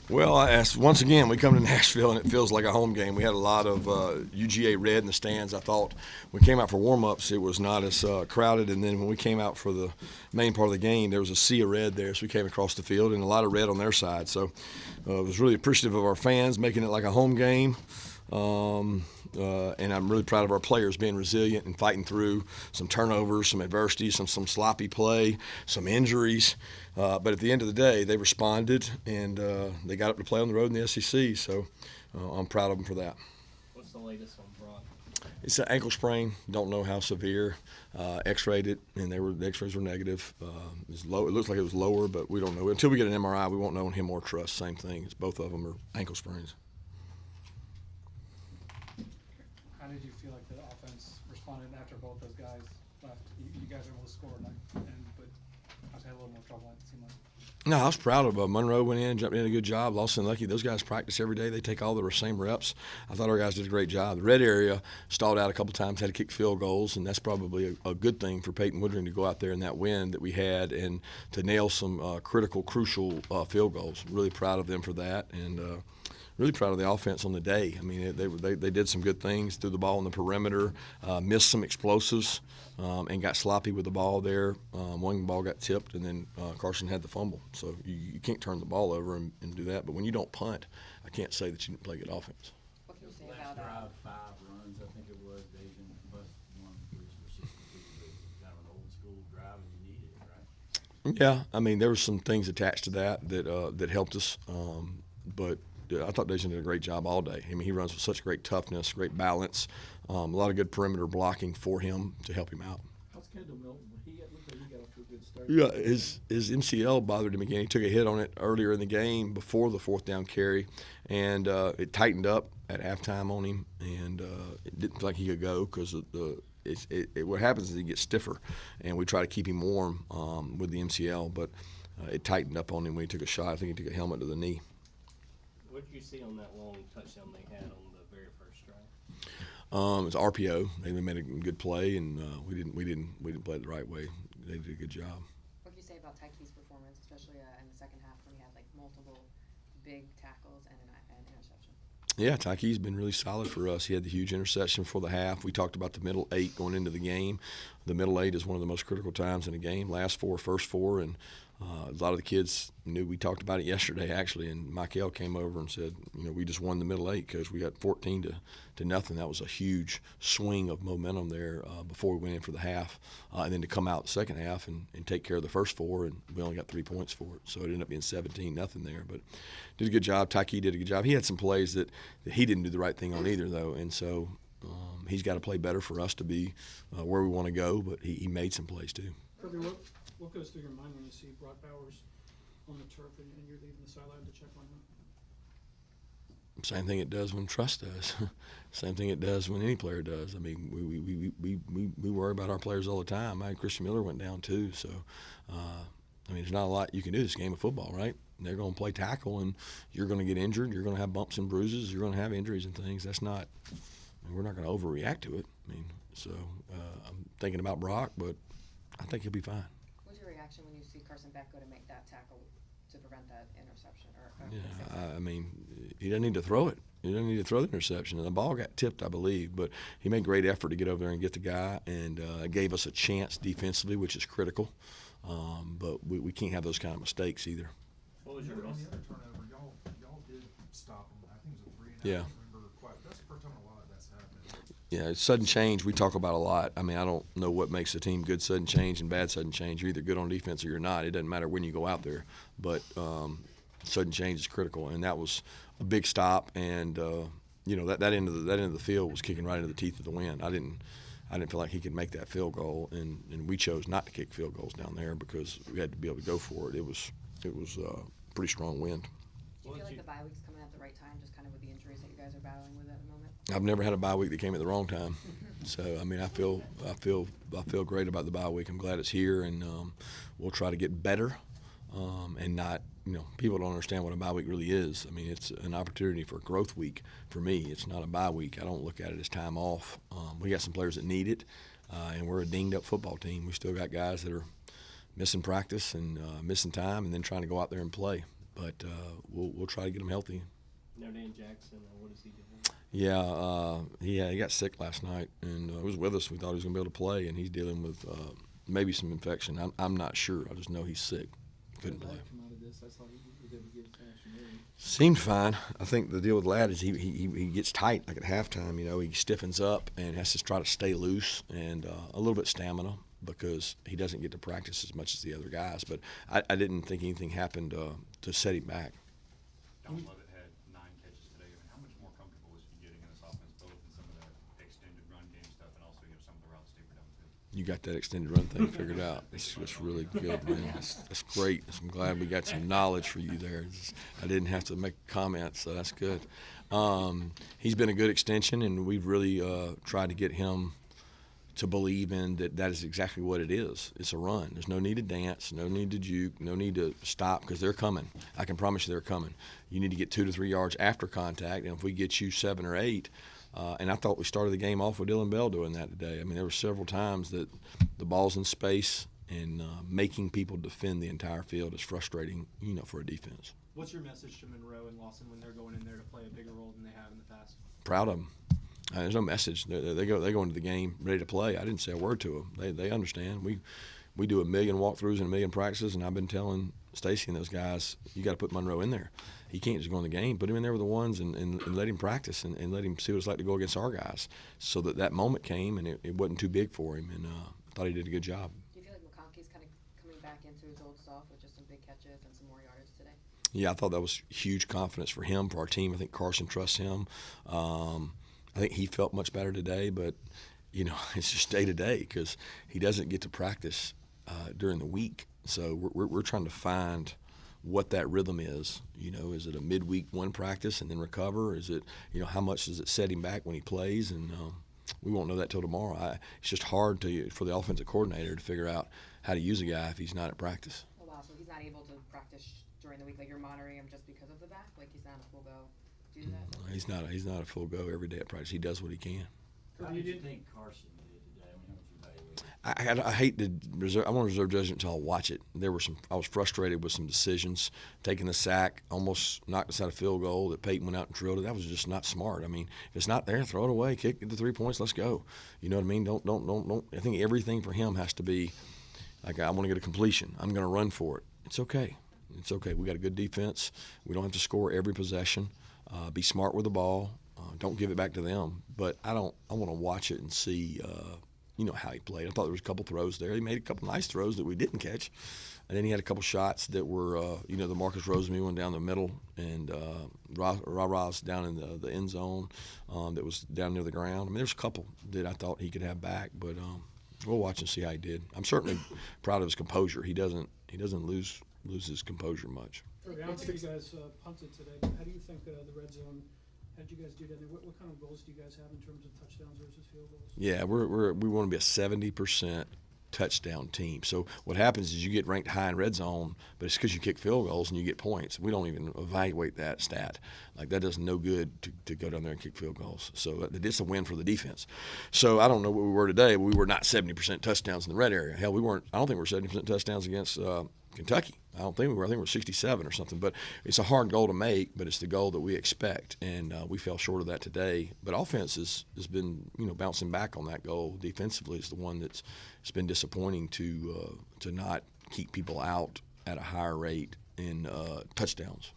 Well, once again, we come to Nashville and it feels like a home game. We had a lot of UGA red in the stands. I thought when we came out for warm-ups, it was not as crowded. And then when we came out for the main part of the game, there was a sea of red there. So we came across the field and a lot of red on their side. So I was really appreciative of our fans making it like a home game. And I'm really proud of our players being resilient and fighting through some turnovers, some adversity, some sloppy play, some injuries. But at the end of the day, they responded and they got up to play on the road in the SEC. So I'm proud of them for that. What's the latest on Brock? It's an ankle sprain. Don't know how severe. X-rayed it, and the X-rays were negative. It looks like it was lower, but we don't know. Until we get an MRI, we won't know on him or Trust. Same thing. It's both of them are ankle sprains. How did you feel like the offense responded after both those guys left? You guys were able to score but obviously had a little more trouble, it seemed like. No, I was proud of Monroe went in, jumped in a good job. Lawson and Lucky, those guys practice every day. They take all the same reps. I thought our guys did a great job. The red area stalled out a couple times, had to kick field goals, and that's probably a good thing for Peyton Woodring to go out there in that wind that we had and to nail some critical, crucial field goals. Really proud of them for that, and really proud of the offense on the day. I mean, they did some good things, threw the ball on the perimeter, missed some explosives, and got sloppy with the ball there. One ball got tipped, and then Carson had the fumble. So you can't turn the ball over and do that. But when you don't punt, I can't say that you didn't play good offense. What can you say Last about drive, 5 runs, I think it was. They didn't bust 1, 3 for 62. Kind of an old school drive, and you needed it, right? Yeah, I mean, there were some things attached to that helped us, but I thought Dejan did a great job all day. I mean, he runs with such great toughness, great balance, a lot of good perimeter blocking for him to help him out. How's Kendall Milton? It looked like he got off to a good start. Yeah, his MCL bothered him again. He took a hit on it earlier in the game before the fourth down carry, and it tightened up at halftime on him, and it didn't feel like he could go because what happens is he gets stiffer, and we try to keep him warm with the MCL, but it tightened up on him when he took a shot. I think he took a helmet to the knee. What did you see on that long touchdown they had on the very first drive? It's RPO. They made a good play, and we didn't play it the right way. They did a good job. what can you say about Tyke's performance, especially in the second half when he had like multiple big tackles and an interception? Yeah, Tyke's been really solid for us. He had the huge interception for the half. We talked about the middle 8 going into the game. The middle 8 is one of the most critical times in a game. Last 4, first 4, and a lot of the kids knew. We talked about it yesterday, actually, and Michael came over and said, we just won the middle 8 because we got 14 to nothing. That was a huge swing of momentum there before we went in for the half, and then to come out the second half and take care of the first 4, and we only got 3 points for it. So it ended up being 17-0 there, but did a good job. Tyke did a good job. He had some plays that he didn't do the right thing on either, though, and so he's got to play better for us to be where we want to go, but he made some plays too. Kirby, what goes through your mind when you see Brock Bowers on the turf and you're leaving the sideline to check on him? Same thing it does when Trust does. Same thing it does when any player does. I mean, we worry about our players all the time. Christian Miller went down too, so I mean, there's not a lot you can do. It's a game of football, right? They're going to play tackle, and you're going to get injured. You're going to have bumps and bruises. You're going to have injuries and things. That's not. I mean, we're not going to overreact to it. I mean, so I'm thinking about Brock, but I think he'll be fine. What's your reaction when you see Carson Beck go to make that tackle to prevent that interception? I mean, he doesn't need to throw it. He doesn't need to throw the interception. And the ball got tipped, I believe, but he made great effort to get over there and get the guy, and gave us a chance defensively, which is critical. But we can't have those kind of mistakes either. What was your On the other turnover, y'all did stop him. I think it was a 3 and Yeah. I don't remember quite. That's the first time in a while that's happened. Yeah, sudden change we talk about a lot. I mean, I don't know what makes a team good sudden change and bad sudden change. You're either good on defense or you're not. It doesn't matter when you go out there. But sudden change is critical, and that was a big stop. And that end of the field was kicking right into the teeth of the wind. I didn't feel like he could make that field goal, and we chose not to kick field goals down there because we had to be able to go for it. It was a pretty strong wind. Do you feel like the bye week's coming at the right time, just kind of with the injuries that you guys are battling with at the moment? I've never had a bye week that came at the wrong time. So I mean, I feel great about the bye week. I'm glad it's here, and we'll try to get better, and not. People don't understand what a bye week really is. I mean, it's an opportunity for a growth week for me. It's not a bye week. I don't look at it as time off. We got some players that need it, and we're a dinged-up football team. We still got guys that are missing practice and missing time and then trying to go out there and play. but we'll try to get him healthy. Now Dan Jackson, what is he doing? Yeah, he got sick last night, and he was with us. We thought he was going to be able to play, and he's dealing with maybe some infection. I'm not sure. I just know he's sick. Couldn't play. Come out of this, I saw he was able to get action early. Seemed fine. I think the deal with Ladd is he gets tight like at halftime. He stiffens up and has to try to stay loose and a little bit stamina because he doesn't get to practice as much as the other guys. But I didn't think anything happened to set him back. Don Lovett had 9 catches today. I mean, how much more comfortable is he getting in this offense, both in some of the extended run game stuff and also some of the routes deeper downfield? You got that extended run thing figured out. It's really good, man. That's great. I'm glad we got some knowledge for you there. I didn't have to make comments, so that's good. He's been a good extension, and we've really tried to get him to believe in that is exactly what it is. It's a run. There's no need to dance, no need to juke, no need to stop because they're coming. I can promise you they're coming. You need to get 2 to 3 yards after contact, and if we get you 7 or 8, and I thought we started the game off with Dylan Bell doing that today. I mean, there were several times that the ball's in space and making people defend the entire field is frustrating, for a defense. What's your message to Monroe and Lawson when they're going in there to play a bigger role than they have in the past? Proud of them. There's no message. They go into the game ready to play. I didn't say a word to them. They understand. We do 1 million walkthroughs and 1 million practices, and I've been telling Stacy and those guys, you got to put Monroe in there. He can't just go in the game. Put him in there with the ones and let him practice and let him see what it's like to go against our guys. So that moment came, and it wasn't too big for him, and I thought he did a good job. Do you feel like McConkey's kind of coming back into his old self with just some big catches and some more yardage today? Yeah, I thought that was huge confidence for him, for our team. I think Carson trusts him. I think he felt much better today, but, it's just day to day because he doesn't get to practice during the week. So we're trying to find what that rhythm is. Is it a midweek one practice and then recover? Is it, how much does it set him back when he plays? And we won't know that till tomorrow. It's just hard for the offensive coordinator to figure out how to use a guy if he's not at practice. Oh, wow. So he's not able to practice during the week? Like, you're monitoring him just because of the back? Like, he's not a full go do that? He's not a full go every day at practice. He does what he can. How did you think Carson did today? I mean, how would you evaluate it? I hate to reserve. I want to reserve judgment until I watch it. I was frustrated with some decisions, taking the sack, almost knocked us out of field goal that Peyton went out and drilled it. That was just not smart. I mean, if it's not there, throw it away, kick it to 3 points, let's go. You know what I mean? Don't. I think everything for him has to be like, I want to get a completion. I'm going to run for it. It's okay. It's okay. We got a good defense. We don't have to score every possession. Be smart with the ball. Don't give it back to them. But I want to watch it and see, how he played. I thought there was a couple throws there. He made a couple nice throws that we didn't catch. And then he had a couple shots that were, the Marcus Rosemary one down the middle and Ra-Ra's down in the end zone that was down near the ground. I mean, there's a couple that I thought he could have back, but we'll watch and see how he did. I'm certainly proud of his composure. He doesn't lose his composure much. Kirby, I don't think you guys punted today, but how do you think the red zone, how did you guys do that? What kind of goals do you guys have in terms of touchdowns versus field goals? Yeah, we want to be a 70% touchdown team. So what happens is you get ranked high in red zone, but it's because you kick field goals and you get points. We don't even evaluate that stat. Like, that does no good to go down there and kick field goals. So it's a win for the defense. So I don't know what we were today, but we were not 70% touchdowns in the red area. Hell, we weren't. I don't think we were 70% touchdowns against Kentucky. I don't think we were. I think we were 67 or something. But it's a hard goal to make, but it's the goal that we expect, and we fell short of that today. But offense has been bouncing back on that goal. Defensively is the one it's been disappointing to not keep people out at a higher rate in touchdowns.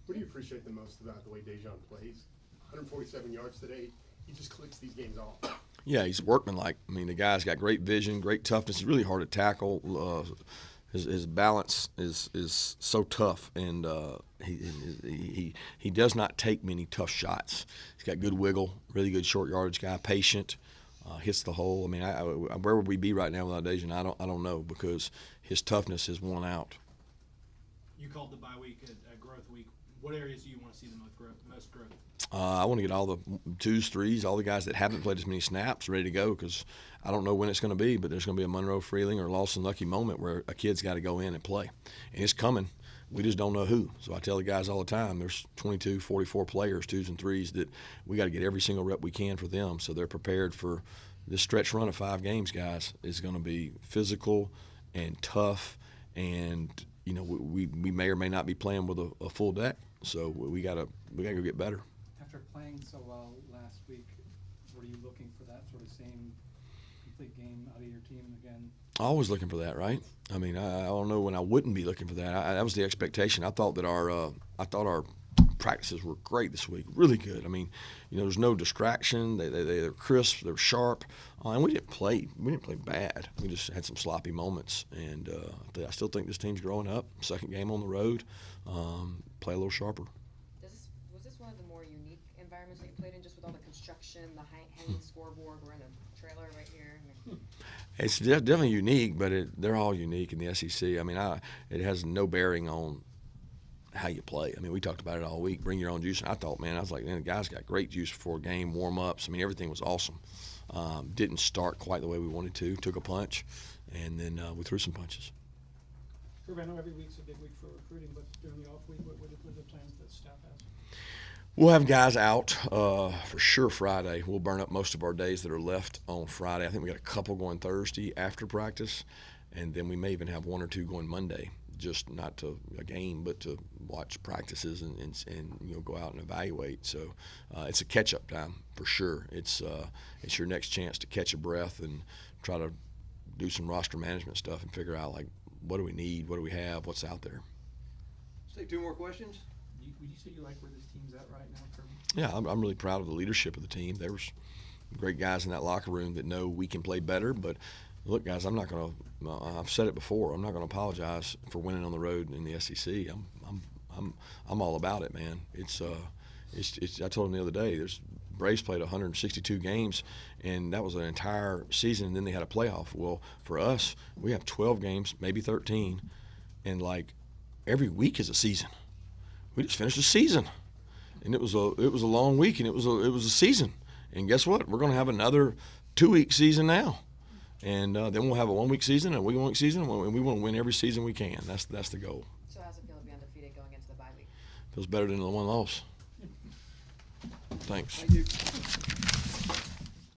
What do you appreciate the most about the way Dejon plays? 147 yards today. He just clicks these games off. Yeah, he's workmanlike. I mean, the guy's got great vision, great toughness. He's really hard to tackle. His balance is so tough, and he does not take many tough shots. He's got good wiggle, really good short yardage guy, patient, hits the hole. I mean, where would we be right now without Dejon? I don't know, because his toughness is won out. You called the bye week a growth week. What areas do you want to see the most growth? I want to get all the 2s, 3s, all the guys that haven't played as many snaps ready to go, because I don't know when it's going to be, but there's going to be a Monroe Freeling or Lawson Lucky moment where a kid's got to go in and play. And it's coming. We just don't know who. So I tell the guys all the time, there's 22, 44 players, 2s and 3s, that we got to get every single rep we can for them so they're prepared for this stretch run of 5 games, guys. Is going to be physical and tough, and you know, we may or may not be playing with a full deck. So we gotta go get better. After playing so well last week, were you looking for that sort of same complete game out of your team again? Always looking for that, right? I mean, I don't know when I wouldn't be looking for that. That was the expectation. I thought that our practices were great this week, really good. I mean, you know, there's no distraction. They're crisp, they're sharp, and we didn't play bad. We just had some sloppy moments, and I still think this team's growing up. Second game on the road, play a little sharper. Was this one of the more unique environments that you played in, just with all the construction, the hanging scoreboard? We're in a trailer right here. It's definitely unique, but they're all unique in the SEC. I mean, it has no bearing on how you play. I mean, we talked about it all week. Bring your own juice. And I thought, man, I was like, man, the guys got great juice before game, warm-ups. I mean, everything was awesome. Didn't start quite the way we wanted to. Took a punch, and then we threw some punches. Kirby, I know every week's a big week for recruiting, but during the off week, what are the plans that staff has? We'll have guys out for sure Friday. We'll burn up most of our days that are left on Friday. I think we got a couple going Thursday after practice, and then we may even have one or two going Monday, just not to a game, but to watch practices and you know, go out and evaluate. So it's a catch-up time for sure. It's your next chance to catch a breath and try to do some roster management stuff and figure out, like, what do we need, what do we have, what's out there. Let's take two more questions. Would you say you like where this team's at right now, Kirby? Yeah, I'm really proud of the leadership of the team. There was great guys in that locker room that know we can play better. But look, guys, I'm not going to. I've said it before. I'm not going to apologize for winning on the road in the SEC. I'm all about it, man. It's I told them the other day. Braves played 162 games, and that was an entire season. And then they had a playoff. Well, for us, we have 12 games, maybe 13, and like every week is a season. We just finished the season, and it was a long week, and it was a season. And guess what? We're going to have another 2-week season now, and then we'll have a 1-week season and a 1-week season, and we want to win every season we can. That's the goal. So how's it feel to be undefeated going into the bye week? Feels better than the one loss. Thanks. Thank you.